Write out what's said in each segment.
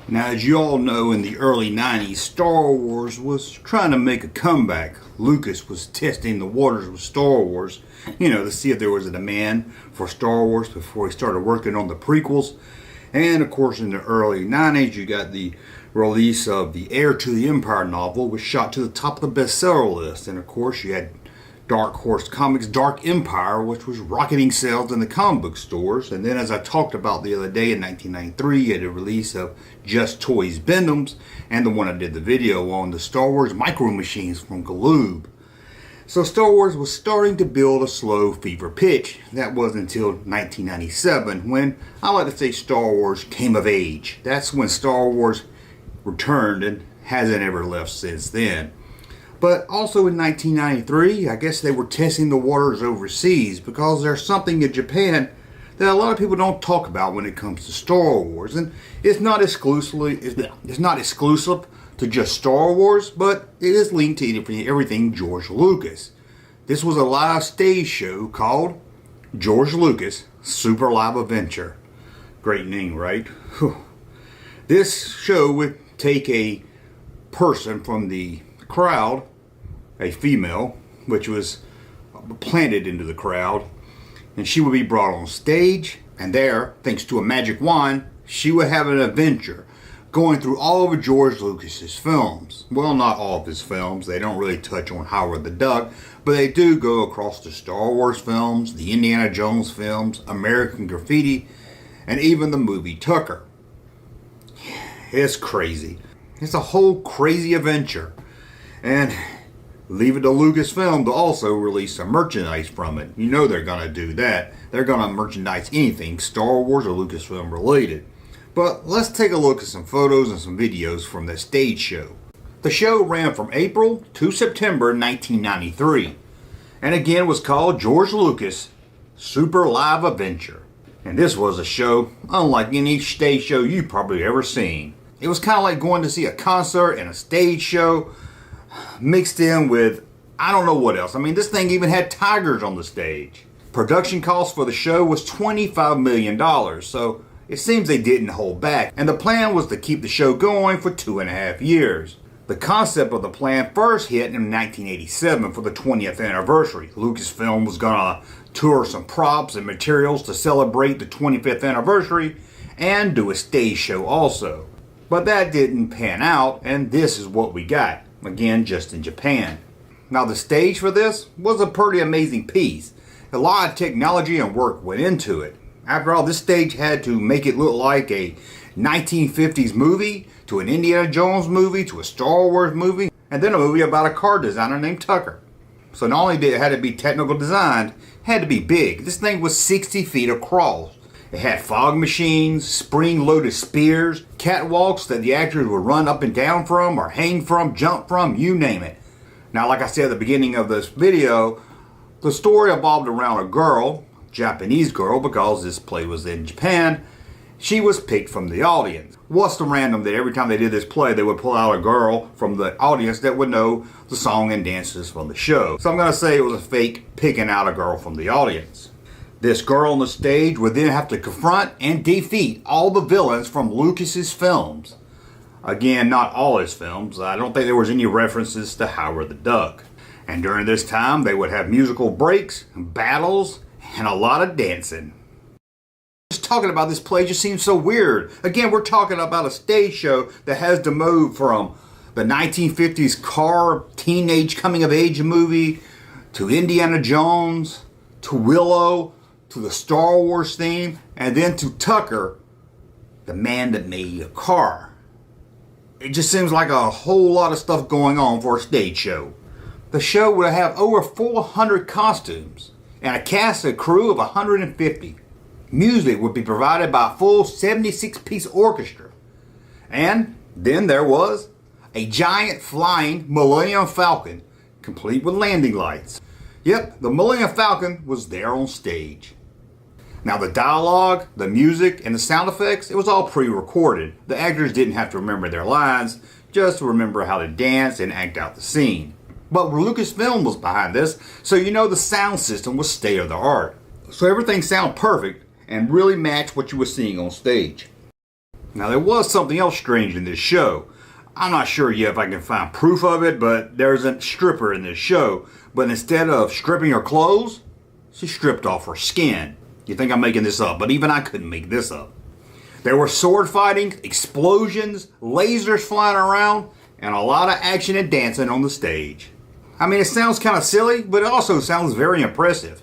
Now, as you all know, in the early 90s, Star Wars was trying to make a comeback. Lucas was testing the waters with Star Wars, to see if there was a demand for Star Wars before he started working on the prequels. And of course, in the early 90s, you got the release of the Heir to the Empire novel, which shot to the top of the bestseller list. And of course, you had Dark Horse Comics' Dark Empire, which was rocketing sales in the comic book stores. And then, as I talked about the other day, in 1993, you had the release of Just Toys Bendems, and the one I did the video on, the Star Wars Micro Machines from Galoob. So Star Wars was starting to build a slow fever pitch. That wasn't until 1997, when I like to say Star Wars came of age. That's when Star Wars returned and hasn't ever left since then. But also in 1993, I guess they were testing the waters overseas, because there's something in Japan that a lot of people don't talk about when it comes to Star Wars. And it's not exclusive to just Star Wars, but it is linked to everything George Lucas. This was a live stage show called George Lucas Super Live Adventure. Great name, right? This show would take a person from the crowd, a female, which was planted into the crowd, and she would be brought on stage, and there, thanks to a magic wand, she would have an adventure going through all of George Lucas's films. Well, not all of his films. They don't really touch on Howard the Duck, but they do go across the Star Wars films, the Indiana Jones films, American Graffiti, and even the movie Tucker. It's crazy. It's a whole crazy adventure. And leave it to Lucasfilm to also release some merchandise from it. You know they're going to do that. They're going to merchandise anything Star Wars or Lucasfilm related. But let's take a look at some photos and some videos from the stage show. The show ran from April to September 1993. And again was called George Lucas Super Live Adventure. And this was a show unlike any stage show you've probably ever seen. It was kind of like going to see a concert and a stage show mixed in with I don't know what else. I mean, this thing even had tigers on the stage. Production cost for the show was $25 million, so it seems they didn't hold back. And the plan was to keep the show going for 2.5 years. The concept of the plan first hit in 1987 for the 20th anniversary. Lucasfilm was gonna tour some props and materials to celebrate the 25th anniversary and do a stage show also. But that didn't pan out, and this is what we got. Again, just in Japan. Now, the stage for this was a pretty amazing piece. A lot of technology and work went into it. After all, this stage had to make it look like a 1950s movie, to an Indiana Jones movie, to a Star Wars movie, and then a movie about a car designer named Tucker. So not only did it have to be technical designed, it had to be big. This thing was 60 feet across. It had fog machines, spring-loaded spears, catwalks that the actors would run up and down from, or hang from, jump from, you name it. Now, like I said at the beginning of this video, the story evolved around a girl, Japanese girl, because this play was in Japan. She was picked from the audience. What's the random that every time they did this play, they would pull out a girl from the audience that would know the song and dances from the show. So I'm going to say it was a fake picking out a girl from the audience. This girl on the stage would then have to confront and defeat all the villains from Lucas's films. Again, not all his films. I don't think there was any references to Howard the Duck. And during this time, they would have musical breaks, battles, and a lot of dancing. Just talking about this play just seems so weird. Again, we're talking about a stage show that has to move from the 1950s car teenage coming of age movie to Indiana Jones to Willow, to the Star Wars theme, and then to Tucker, the man that made a car. It just seems like a whole lot of stuff going on for a stage show. The show would have over 400 costumes and a cast and crew of 150. Music would be provided by a full 76-piece orchestra. And then there was a giant flying Millennium Falcon, complete with landing lights. Yep, the Millennium Falcon was there on stage. Now, the dialogue, the music, and the sound effects, it was all pre-recorded. The actors didn't have to remember their lines, just to remember how to dance and act out the scene. But Lucasfilm was behind this, so the sound system was state-of-the-art. So everything sounded perfect and really matched what you were seeing on stage. Now there was something else strange in this show. I'm not sure yet if I can find proof of it, but there's a stripper in this show. But instead of stripping her clothes, she stripped off her skin. You think I'm making this up, but even I couldn't make this up. There were sword fighting, explosions, lasers flying around, and a lot of action and dancing on the stage. I mean, it sounds kind of silly, but it also sounds very impressive.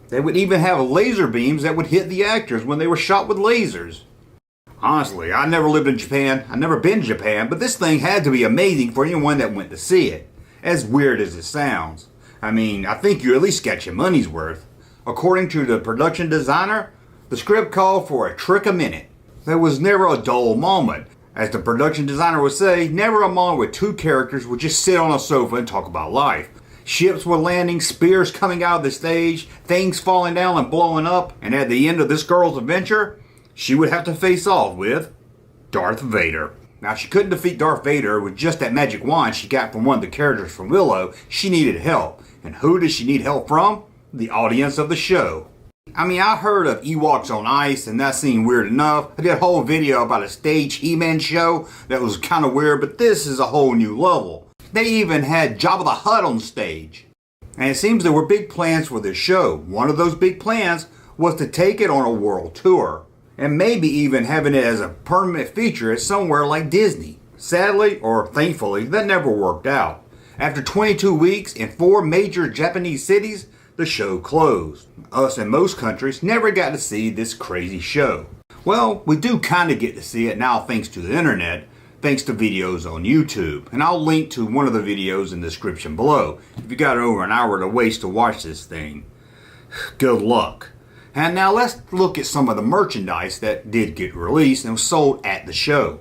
They would even have laser beams that would hit the actors when they were shot with lasers. Honestly, I never lived in Japan. I've never been to Japan, but this thing had to be amazing for anyone that went to see it. As weird as it sounds. I mean, I think you at least got your money's worth. According to the production designer, the script called for a trick a minute. There was never a dull moment. As the production designer would say, never a moment where two characters would just sit on a sofa and talk about life. Ships were landing, spears coming out of the stage, things falling down and blowing up, and at the end of this girl's adventure, she would have to face off with Darth Vader. Now, she couldn't defeat Darth Vader with just that magic wand she got from one of the characters from Willow. She needed help. And who does she need help from? The audience of the show. I mean, I heard of Ewoks on ice, and that seemed weird enough. I did a whole video about a stage He-Man show that was kind of weird, but this is a whole new level. They even had Jabba the Hutt on stage. And it seems there were big plans for this show. One of those big plans was to take it on a world tour. And maybe even having it as a permanent feature at somewhere like Disney. Sadly, or thankfully, that never worked out. After 22 weeks in 4 major Japanese cities, the show closed. Us in most countries never got to see this crazy show. Well, we do kind of get to see it now thanks to the internet, thanks to videos on YouTube. And I'll link to one of the videos in the description below. If you got over an hour to waste to watch this thing, good luck. And now let's look at some of the merchandise that did get released and was sold at the show.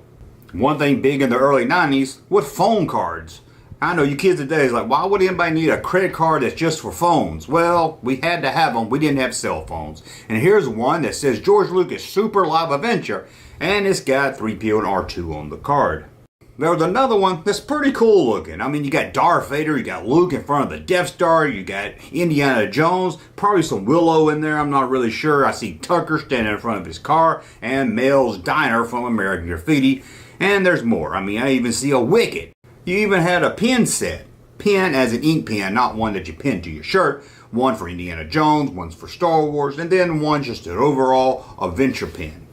One thing big in the early 90s was phone cards. I know you kids today is like, why would anybody need a credit card that's just for phones? Well, we had to have them. We didn't have cell phones. And here's one that says George Lucas Super Live Adventure, and it's got 3PO and R2 on the card. There was another one that's pretty cool looking. I mean, you got Darth Vader, you got Luke in front of the Death Star, you got Indiana Jones, probably some Willow in there, I'm not really sure. I see Tucker standing in front of his car, and Mel's Diner from American Graffiti, and there's more. I mean, I even see a Wicket. You even had a pen set. Pen as an ink pen, not one that you pin to your shirt. One for Indiana Jones, one's for Star Wars, and then one just an overall adventure pen.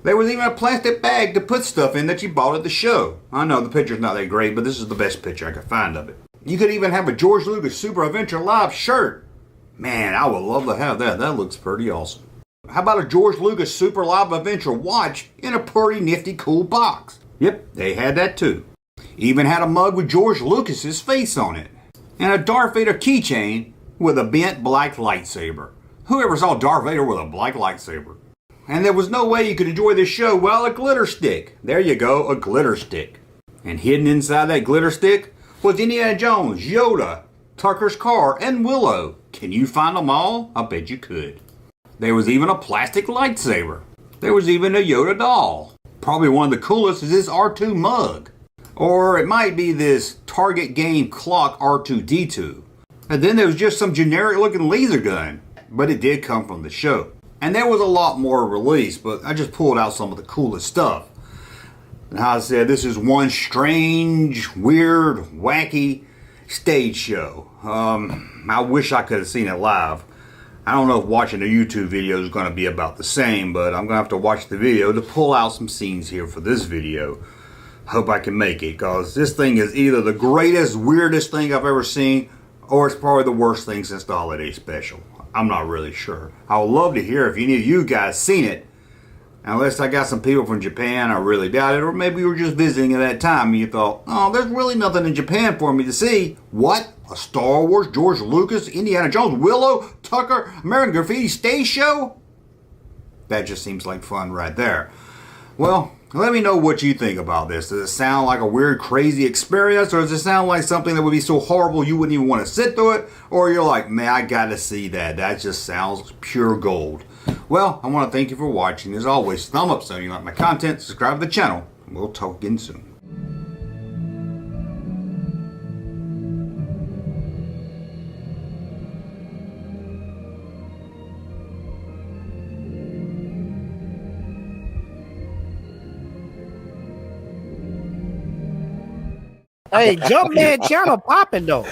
There was even a plastic bag to put stuff in that you bought at the show. I know the picture's not that great, but this is the best picture I could find of it. You could even have a George Lucas Super Adventure Live shirt. Man, I would love to have that. That looks pretty awesome. How about a George Lucas Super Live Adventure watch in a pretty nifty cool box? Yep, they had that too. Even had a mug with George Lucas's face on it. And a Darth Vader keychain with a bent black lightsaber. Whoever saw Darth Vader with a black lightsaber? And there was no way you could enjoy this show without a glitter stick. There you go, a glitter stick. And hidden inside that glitter stick was Indiana Jones, Yoda, Tucker's car, and Willow. Can you find them all? I bet you could. There was even a plastic lightsaber. There was even a Yoda doll. Probably one of the coolest is this R2 mug. Or it might be this Target game clock R2-D2. And then there was just some generic looking laser gun. But it did come from the show. And there was a lot more released, but I just pulled out some of the coolest stuff. And how I said, this is one strange, weird, wacky stage show. I wish I could have seen it live. I don't know if watching a YouTube video is going to be about the same, but I'm going to have to watch the video to pull out some scenes here for this video. Hope I can make it, because this thing is either the greatest, weirdest thing I've ever seen, or it's probably the worst thing since the holiday special. I'm not really sure. I would love to hear if any of you guys seen it. Unless I got some people from Japan, I really doubt it. Or maybe you were just visiting at that time and you thought, oh, there's really nothing in Japan for me to see. What? A Star Wars, George Lucas, Indiana Jones, Willow, Tucker, American Graffiti stage show? That just seems like fun right there. Well, let me know what you think about this. Does it sound like a weird, crazy experience? Or does it sound like something that would be so horrible you wouldn't even want to sit through it? Or you're like, man, I got to see that. That just sounds pure gold. Well, I want to thank you for watching. As always, thumb up so you like my content, subscribe to the channel, and we'll talk again soon. Hey, Junkman channel popping though.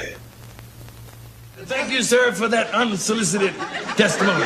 Thank you, sir, for that unsolicited testimony.